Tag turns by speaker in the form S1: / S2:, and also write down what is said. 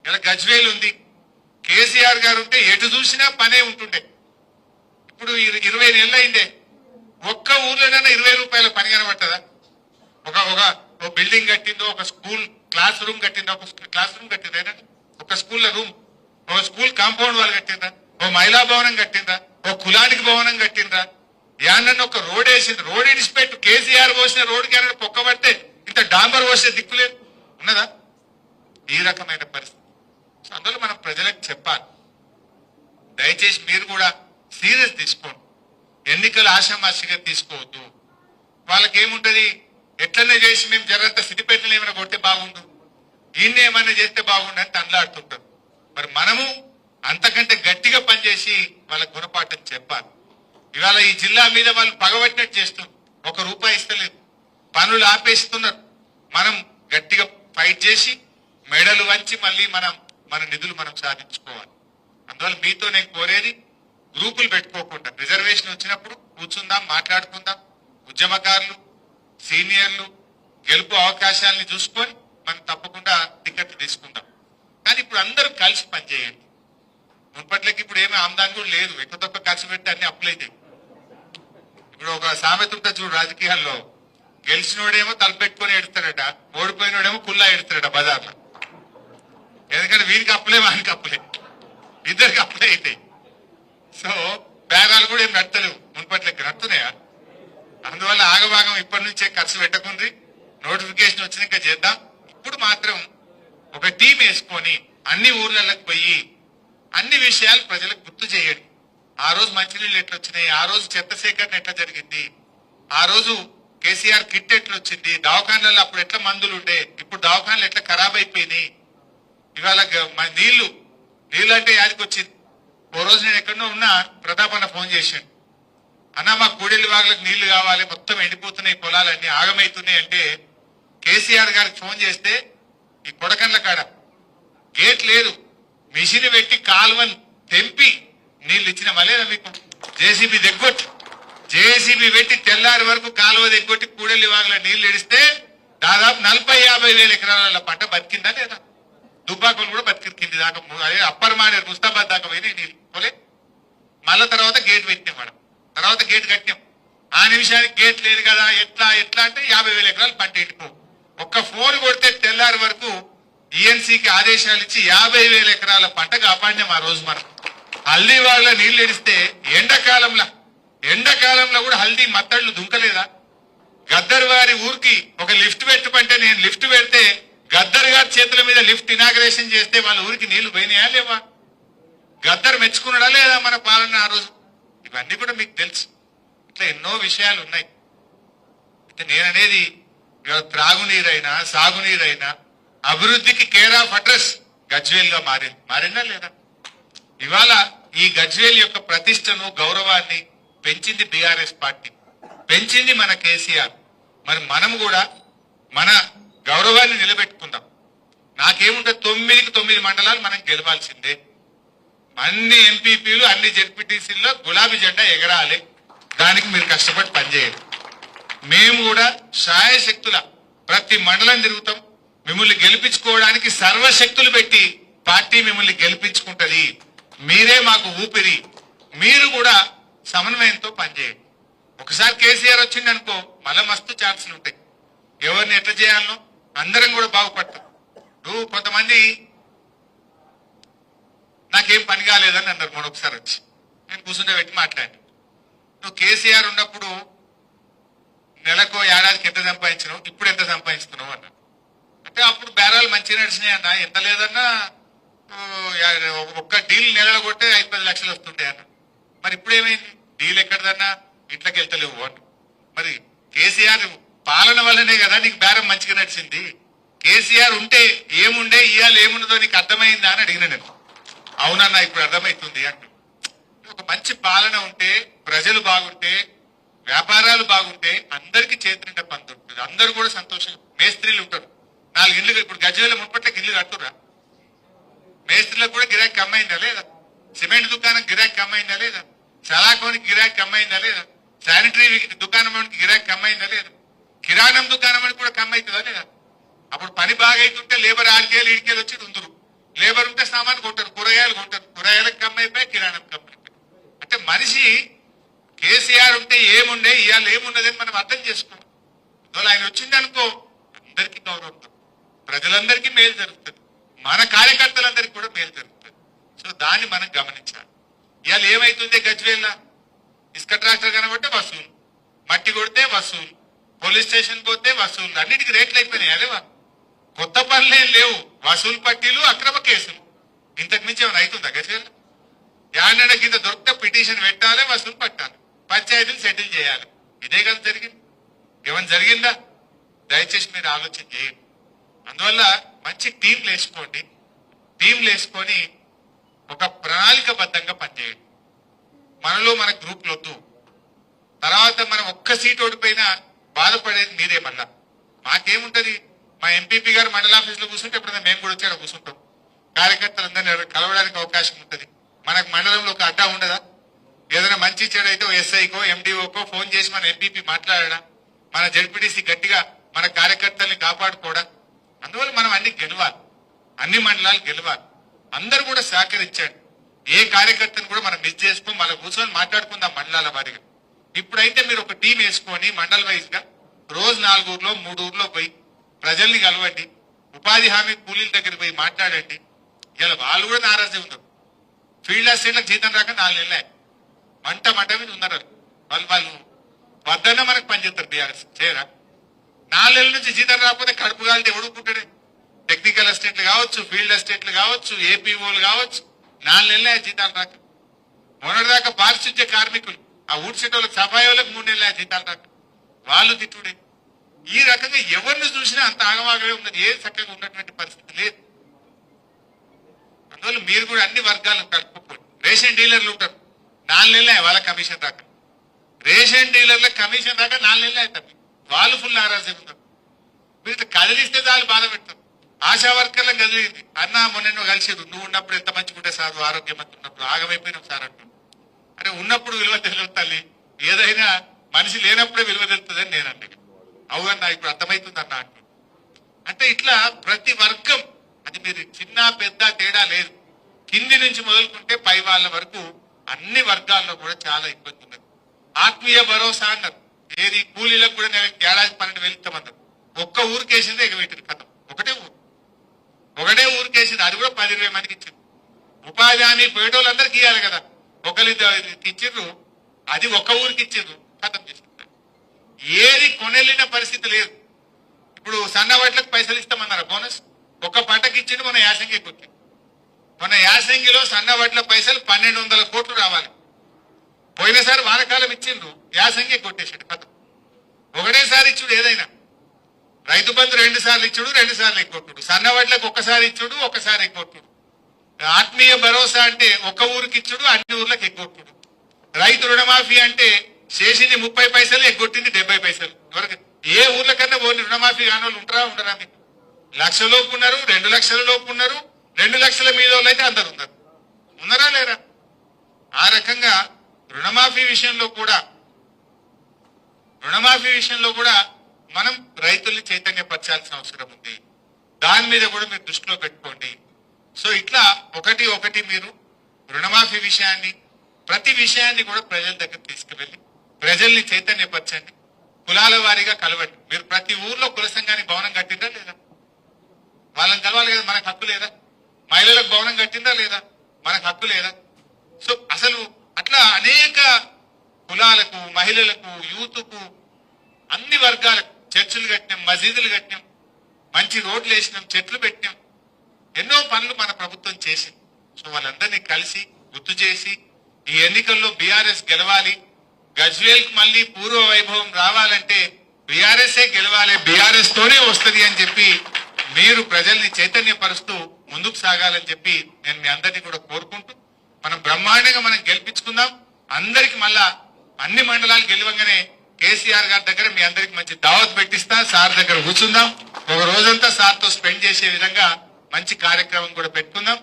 S1: ఇలా గజ్వేల్ ఉంది. కేసీఆర్ గారు ఉంటే ఎటు చూసినా పనే ఉంటుండే. ఇప్పుడు 20 నెలలు అయిందే, ఒక్క ఊర్లోనైనా 20 రూపాయల పని కనబట్టదా? ఒక బిల్డింగ్ కట్టిందో, ఒక స్కూల్ క్లాస్ రూమ్ కట్టిందో, ఒక క్లాస్ రూమ్ కట్టిందా? ఒక స్కూల్లో రూమ్, ఒక స్కూల్ కాంపౌండ్ వాళ్ళు కట్టిందా? ఓ మహిళా భవనం కట్టిందా? ఓ కులానికి భవనం కట్టిందా? యానన్న ఒక రోడ్ వేసింది. రోడ్ ఇడిచిపెట్టు, కేసీఆర్ పోసిన రోడ్డుకి ఏమైనా పొక్కబడితే ఇంత డాంబర్ పోసే దిక్కులేదు ఉన్నదా? ఈ రకమైన పరిస్థితి. అందులో మనం ప్రజలకు చెప్పాలి, దయచేసి మీరు కూడా సీరియస్ తీసుకోండి. ఎన్నికలు ఆషామాషిగా తీసుకోవద్దు. వాళ్ళకి ఏముంటది, ఎట్లనే చేసి మేము జరంత సిద్దిపేటలు ఏమైనా కొడితే బాగుండు, ఈయన్ని ఏమైనా చేస్తే బాగుండు అని తండ్లాడుతుంటారు. మరి మనము అంతకంటే గట్టిగా పనిచేసి వాళ్ళకి గుణపాఠం చెప్పాలి. ఇవాళ ఈ జిల్లా మీద వాళ్ళు పగబట్టినట్టు చేస్తున్నారు, 1 రూపాయి ఇస్తలేదు, పనులు ఆపేస్తున్నారు. మనం గట్టిగా ఫైట్ చేసి మెడలు వంచి మళ్ళీ మన నిధులు మనం సాధించుకోవాలి. అందువల్ల మీతో నేను కోరేది, గ్రూపులు పెట్టుకోకుండా రిజర్వేషన్ వచ్చినప్పుడు కూర్చుందాం, మాట్లాడుకుందాం. ఉద్యమకారులు, సీనియర్లు గెలుపు అవకాశాలని చూసుకొని మనం తప్పకుండా టికెట్లు తీసుకుందాం. కానీ ఇప్పుడు అందరూ కలిసి పనిచేయండి. మున్పట్లకి ఇప్పుడు ఏమీ ఆమ్దాని కూడా లేదు, ఎక్కువ తక్కువ ఖర్చు పెట్టి అన్ని అప్పులైతాయి. ఇప్పుడు ఒక సామెత ఉంటుంది చూడు రాజకీయాల్లో, గెలిచినోడేమో తలపెట్టుకొని ఎడతాడట, ఓడిపోయినోడేమో కుల్లా ఎడతాడట బజార్లో. ఎందుకంటే వీరికి అప్పులే, వానికి అప్పులే, ఇద్దరికి అప్పులే అవుతాయి. సో బేరాలు కూడా ఏం నడతలేవు, మున్పట్లకి నడుతున్నాయా? అందువల్ల ఆగభాగం ఇప్పటి నుంచే ఖర్చు పెట్టకుండ్రి. నోటిఫికేషన్ వచ్చినాక చేద్దాం. ఇప్పుడు మాత్రం ఒక టీం వేసుకొని అన్ని ఊర్లలోకి పోయి అన్ని విషయాలు ప్రజలకు గుర్తు చేయండి. ఆ రోజు మంచినీళ్ళు ఎట్లా వచ్చినాయి, ఆ రోజు చెత్త సేకరణ ఎట్లా జరిగింది, ఆ రోజు కేసీఆర్ కిట్ ఎట్లా వచ్చింది, దవాఖాన్లలో అప్పుడు ఎట్లా మందులు ఉండే, ఇప్పుడు దవాఖాన్లు ఎట్లా ఖరాబ్ అయిపోయినాయి. ఇవాళ నీళ్లు అంటే యాదికి వచ్చింది. ఓ రోజు నేను ఎక్కడో ఉన్నా, ప్రతాప్ అన్న ఫోన్ చేశాను, అన్న మా కూడెల్లి వాగులకు నీళ్లు కావాలి, మొత్తం ఎండిపోతున్నాయి, పొలాలన్నీ ఆగమవుతున్నాయి అంటే, కేసీఆర్ గారికి ఫోన్ చేస్తే ఈ కొడకండ్ల కాడ గేట్ లేదు, మిషన్ పెట్టి కాలువని తెంపి నీళ్లు ఇచ్చిన మలేదా మీకు? జేసీబీ దిగ్గొట్టి, జేసీబీ పెట్టి తెల్లారి వరకు కాలువ దిగ్గొట్టి కూడెల్లి వాగుల నీళ్లు ఇడిస్తే దాదాపు 40-50 వేల ఎకరాల పంట బతికిందా లేదా? దుబ్బాకులు కూడా బతికింది దాకా, అదే అప్పర్ మానేరు ముస్తాబాద్ దాకా పోయినాయి నీళ్ళు పోలే. మళ్ళా తర్వాత గేట్ పెట్టినాం మనం, తర్వాత గేట్ కట్టినాం. ఆ నిమిషానికి గేట్ లేదు కదా, ఎట్లా అంటే 50 వేల ఎకరాలు పంట ఎండిపో. ఒక్క ఫోన్ కొడితే తెల్లారి వరకు ఈఎన్సీకి ఆదేశాలు ఇచ్చి 50 వేల ఎకరాల పంట కాపాడినాం. ఆ రోజు మనం హల్దీ వాళ్ళ నీళ్లు ఎడిస్తే ఎండాకాలంలో కూడా హల్దీ మత్తళ్ళు దుంకలేదా? గద్దర్ వారి ఊరికి ఒక లిఫ్ట్ పెట్టమంటే నేను లిఫ్ట్ పెడితే గద్దర్ గారి చేతుల మీద లిఫ్ట్ ఇనాగ్రేషన్ చేస్తే వాళ్ళ ఊరికి నీళ్లు పోయినాయా లేవా? గద్దర్ మెచ్చుకున్నాడా లేదా మన పాలన ఆ రోజు? ఇవన్నీ కూడా మీకు తెలుసు. ఇట్లా ఎన్నో విషయాలు ఉన్నాయి. అయితే నేననేది, త్రాగునీరైనా సాగునీరైనా అభివృద్ధికి కేర్ ఆఫ్ అడ్రస్ గజ్వేల్ గా మారిందా లేదా? ఇవాళ ఈ గజ్వేల్ యొక్క ప్రతిష్టను, గౌరవాన్ని పెంచింది బీఆర్ఎస్ పార్టీ, పెంచింది మన కేసీఆర్. మరి మనం కూడా మన గౌరవాన్ని నిలబెట్టుకుందాం. నాకేముంటుంది, 9కి 9 మండలాలు మనం గెలవాల్సిందే. అన్ని ఎంపీపీలు, అన్ని జెడ్పీటీసీల్లో గులాబీ జెండా ఎగరాలి. దానికి మీరు కష్టపడి పనిచేయండి. మేము కూడా శాయశక్తుల ప్రతి మండలం తిరుగుతాం. మిమ్మల్ని గెలిపించుకోవడానికి సర్వశక్తులు పెట్టి పార్టీ మిమ్మల్ని గెలిపించుకుంటది. మీరే మాకు ఊపిరి. మీరు కూడా సమన్వయంతో పనిచేయండి. ఒకసారి కేసీఆర్ వచ్చింది అనుకో, మళ్ళా మస్తు ఛాన్సులు ఉంటాయి. ఎవరిని ఎట్లా చేయాలనో అందరం కూడా బాగుపడతాం. నువ్వు కొంతమంది నాకేం పని కాలేదని అన్నారు మరొకసారి వచ్చి, నేను కూర్చుంటే పెట్టి మాట్లాడి, నువ్వు కేసీఆర్ ఉన్నప్పుడు నెలకు ఏడాదికి ఎంత సంపాదించినావు, ఇప్పుడు ఎంత సంపాదిస్తున్నావు అన్నా. అంటే అప్పుడు బేరాలు మంచిగా నడిచినాయి అన్న, ఎంత లేదన్నా ఒక్క డీల్ నెలలో కొట్టే 5-10 లక్షలు వస్తుంటాయి అన్న. మరి ఇప్పుడు ఏమైంది, డీల్ ఎక్కడదన్నా ఇంట్లోకి వెళ్తలేవు అన్న. మరి కేసీఆర్ పాలన వల్లనే కదా నీకు బేరం మంచిగా నడిచింది. కేసీఆర్ ఉంటే ఏముండే, ఇవాళ ఏముండదో నీకు అర్థమైందా అని అడిగిన నేను. అవునన్నా ఇప్పుడు అర్థమవుతుంది అంటూ. ఒక మంచి పాలన ఉంటే, ప్రజలు బాగుంటే, వ్యాపారాలు బాగుంటే అందరికి చేతినిండా పని ఉంటుంది. అందరూ కూడా సంతోషంగా, మేస్త్రీలు ఉంటారు. 4 ఇళ్ళు, ఇప్పుడు గజ్వేల్ మున్పట్లకి ఇల్లు కట్టురా, మేస్త్రీలకు కూడా గిరాకీ కమ్మైందా లేదా? సిమెంట్ దుకాణం గిరాకీ కమ్మైందా లేదా? సలాకోనికి గిరాకీ కమ్మైందా లేదా? శానిటరీ దుకాణం గిరాకీ కమ్మైందా లేదా? కిరాణం దుకాణం కూడా కమ్మైతుందా లేదా? అప్పుడు పని బాగా అవుతుంటే లేబర్ 6 కేలు 7 కేలు వచ్చి ఉందరు. లేబర్ ఉంటే సామాన్ కొంటారు, కూరగాయలు కొంటారు, కూరగాయలకు కమ్మి అయిపోయి కిరాణం కమ్మి అయిపోయి. అంటే మనిషి కేసీఆర్ ఉంటే ఏముండే ఇవాళ ఏమున్నదని మనం అర్థం చేసుకోం. అందువల్ల ఆయన వచ్చిందనుకో అందరికీ గౌరవం, ప్రజలందరికీ మేలు జరుగుతుంది, మన కార్యకర్తలందరికీ కూడా మేలు జరుగుతుంది. సో దాన్ని మనం గమనించాలి. ఇవాళ ఏమైతుంది గజ్వేల్లా, ఇసుక ట్రాక్టర్ కనబట్టే వసూలు, మట్టి కొడితే వసూలు, పోలీస్ స్టేషన్ పోతే వసూలు, అన్నిటికీ రేట్లు అయిపోయినాయి. అదేవా కొత్త పనులేం లేవు, వసూలు పట్టీలు, అక్రమ కేసులు. ఇంతకు మించి ఏమైనా అవుతుందా గజ్వేల్? యాడన కింద దొరికితే పిటిషన్ పెట్టాలి, వసూలు పట్టాలి, పంచాయతీలు సెటిల్ చేయాలి. ఇదే కదా జరిగింది. ఏమైనా జరిగిందా? దయచేసి మీరు ఆలోచన చేయండి. అందువల్ల మంచి టీంలు వేసుకోండి, టీంలు వేసుకొని ఒక ప్రణాళికబద్ధంగా పనిచేయండి. మనలో మన గ్రూపులు వద్దు. తర్వాత మనం ఒక్క సీట్ ఓడిపోయినా బాధపడేది మీరే. మళ్ళా మాకేముంటది, మా ఎంపీపీ గారు మండల ఆఫీస్ లో కూర్చుంటే ఎప్పుడైనా మేము కూడా వచ్చాడు కూర్చుంటాం, కార్యకర్తలందరినీ కలవడానికి అవకాశం ఉంటుంది. మనకు మండలంలో ఒక అడ్డా ఉండదా? ఏదైనా మంచి చెడు అయితే ఎస్ఐకో ఎండిఓకో ఫోన్ చేసి మన ఎంపీపీ మాట్లాడడా, మన జడ్పీటీసీ గట్టిగా మన కార్యకర్తల్ని కాపాడుకోవడం. అందువల్ల మనం అన్ని గెలవాలి, అన్ని మండలాలు గెలవాలి. అందరూ కూడా సహకరించండి. ఏ కార్యకర్తను కూడా మనం మిస్ చేసుకో, మన కూర్చొని మాట్లాడుకుందాం మండలాల వారిగా. ఇప్పుడైతే మీరు ఒక టీం వేసుకొని మండల్ వైజ్ గా రోజు 4 ఊర్లో 3 ఊర్లో పోయి ప్రజల్ని కలవండి, ఉపాధి హామీ కూలీల దగ్గర పోయి మాట్లాడండి. ఇలా వాళ్ళు కూడా నారాజీ ఉన్నారు. ఫీల్డ్ అసిస్టెంట్లకు జీతం రాక 4 నెలలే మంట మీద ఉన్నారు. వాళ్ళు వద్దన్న మనకు పనిచేస్తారు, బీఆర్ఎస్ చేయరా? 4 నెలల నుంచి జీతం రాకపోతే కడుపు కాలితే ఎవడుకుంటాడే? టెక్నికల్ అసిస్టెంట్లు కావచ్చు, ఫీల్డ్ అసిస్టెంట్లు కావచ్చు, ఏపీఓలు కావచ్చు, 4 నెలలే జీతాలు రాక. మొన్నటిదాకా పారిశుద్ధ్య కార్మికులు, ఆ ఊడ్చేటోళ్ళకి సఫాయి వాళ్ళకి 3 నెలలే జీతాలు రాక. వాళ్ళు తిట్టుడే. ఈ రకంగా ఎవరిని చూసినా అంత ఆగమాగమే ఉన్నది, ఏ చక్కగా ఉన్నటువంటి పరిస్థితి లేదు. అందువల్ల మీరు కూడా అన్ని వర్గాలు కలుపుకోండి. రేషన్ డీలర్లు ఉంటారు, 4 నెలలే వాళ్ళ కమిషన్ రాక. రేషన్ డీలర్లకు కమిషన్ రాక 4 నెలలే అవుతారు. వాళ్ళు ఫుల్ నారాజీ ఉన్నారు. మీరు కదిలిస్తే చాలు బాధ పెడతారు. ఆశా వర్కర్లకు కదిలింది, అన్న మొన్న కలిసిరు, నువ్వు ఉన్నప్పుడు ఎంత మంచిగుంటే సార్, ఆరోగ్యమంతా ఉన్నప్పుడు ఆగమైపోయినాం సార్ అంటున్నాడు. అంటే ఉన్నప్పుడు విలువ తెలియదు తల్లి, ఏదైనా మనిషి లేనప్పుడే విలువ తెలుస్తుందని నేను అంటే అవునన్నా ఇప్పుడు అర్థమవుతుంది అన్న అంటు. అంటే ఇట్లా ప్రతి వర్గం, అది మీరు చిన్న పెద్ద తేడా లేదు, కింది నుంచి మొదలుకుంటే పై వాళ్ళ వరకు అన్ని వర్గాల్లో కూడా చాలా ఇబ్బంది ఉన్నది. ఆత్మీయ భరోసా అన్నారు, ఏది కూలీలకు కూడా నేను ఏడాది 12,000 ఇస్తామన్నారు. ఒక్క ఊరికేసిందే ఎగబెట్టింది కథం. ఒకటే ఊరికేసింది, అది కూడా 10,20 మందికి ఇచ్చింది. ఉపాధి హామీ పోయేటోళ్ళందరికీ ఇవ్వాలి కదా, ఒకరికి ఇచ్చిండ్రు, అది ఒక్క ఊరికి ఇచ్చిండ్రు, కథం చేసింది. ఏది కొనెళ్ళిన పరిస్థితి లేదు. ఇప్పుడు సన్న వడ్లకు పైసలు ఇస్తామన్నారు, బోనస్ ఒక్క పంటకి ఇచ్చిండు. మన యాసంగి కొట్టింది, మన యాసంగిలో సన్న వడ్ల పైసలు 1,200 కోట్లు రావాలి. పోయినసారి వానకాలం ఇచ్చిండ్రు, యాసంగి కొట్టేసాడు కథం. ఒకటేసారి ఇచ్చుడు, ఏదైనా రైతు బంధు 2 సార్లు ఇచ్చుడు, 2 సార్లు ఎగ్గొట్టుడు, సన్న వడ్లకు ఒక్కసారి ఇచ్చుడు, ఒక్కసారి ఎగ్గొట్టుడు. ఆత్మీయ భరోసా అంటే ఒక్క ఊరికి ఇచ్చుడు, అన్ని ఊర్లకు ఎగ్గొట్టుడు. రైతు రుణమాఫీ అంటే చేసింది 30 పైసలు, ఎగ్గొట్టింది 70 పైసలు. ఎవరికి ఏ ఊర్ల కన్నా ఓన్లీ రుణమాఫీ కాని వాళ్ళు ఉండరా మీకు? 1,00,000 లోపు ఉన్నారు, 2 లక్షల లోపు ఉన్నారు, 2 లక్షల మీద వాళ్ళు అయితే అందరు ఉన్నారు. ఉన్నారా లేరా? ఆ రకంగా రుణమాఫీ విషయంలో కూడా మనం రైతుల్ని చైతన్యపరచాల్సిన అవసరం ఉంది. దాని మీద కూడా మీరు దృష్టిలో పెట్టుకోండి. సో ఇట్లా ఒకటి మీరు రుణమాఫీ విషయాన్ని, ప్రతి విషయాన్ని కూడా ప్రజల దగ్గర తీసుకువెళ్ళి ప్రజల్ని చైతన్యపరచండి. కులాల వారీగా కలవండి. మీరు ప్రతి ఊర్లో కుల సంఘానికి భవనం కట్టిందా లేదా? వాళ్ళని కలవాలి కదా, మనకు హక్కు లేదా? మహిళలకు భవనం కట్టిందా లేదా? మనకు హక్కు లేదా? సో అసలు అట్లా అనేక కులాలకు, మహిళలకు, యూత్కు, అన్ని వర్గాలకు చర్చిలు కట్టినాం, మసీదులు కట్టినాం, మంచి రోడ్లు వేసినాం, చెట్లు పెట్టినాం, ఎన్నో పనులు మన ప్రభుత్వం చేసింది. సో వాళ్ళందరినీ కలిసి గుర్తు చేసి ఈ ఎన్నికల్లో బీఆర్ఎస్ గెలవాలి, గజ్వేల్ కు మళ్ళీ పూర్వ వైభవం రావాలంటే బీఆర్ఎస్ఏ గెలవాలి, బీఆర్ఎస్ తోనే వస్తుంది అని చెప్పి మీరు ప్రజల్ని చైతన్యపరుస్తూ ముందుకు సాగాలని చెప్పి నేను మీ అందరినీ కూడా కోరుకుంటూ మనం బ్రహ్మాండంగా మనం గెలిపించుకుందాం. అందరికి మళ్ళా అన్ని మండలాలు గెలవంగానే కేసీఆర్ గారి దగ్గర మీ అందరికి మంచి దావత్ పెట్టిస్తా, సార్ దగ్గర కూర్చుందాం, ఒక రోజంతా సార్తో స్పెండ్ చేసే విధంగా మంచి కార్యక్రమం కూడా పెట్టుకుందాం.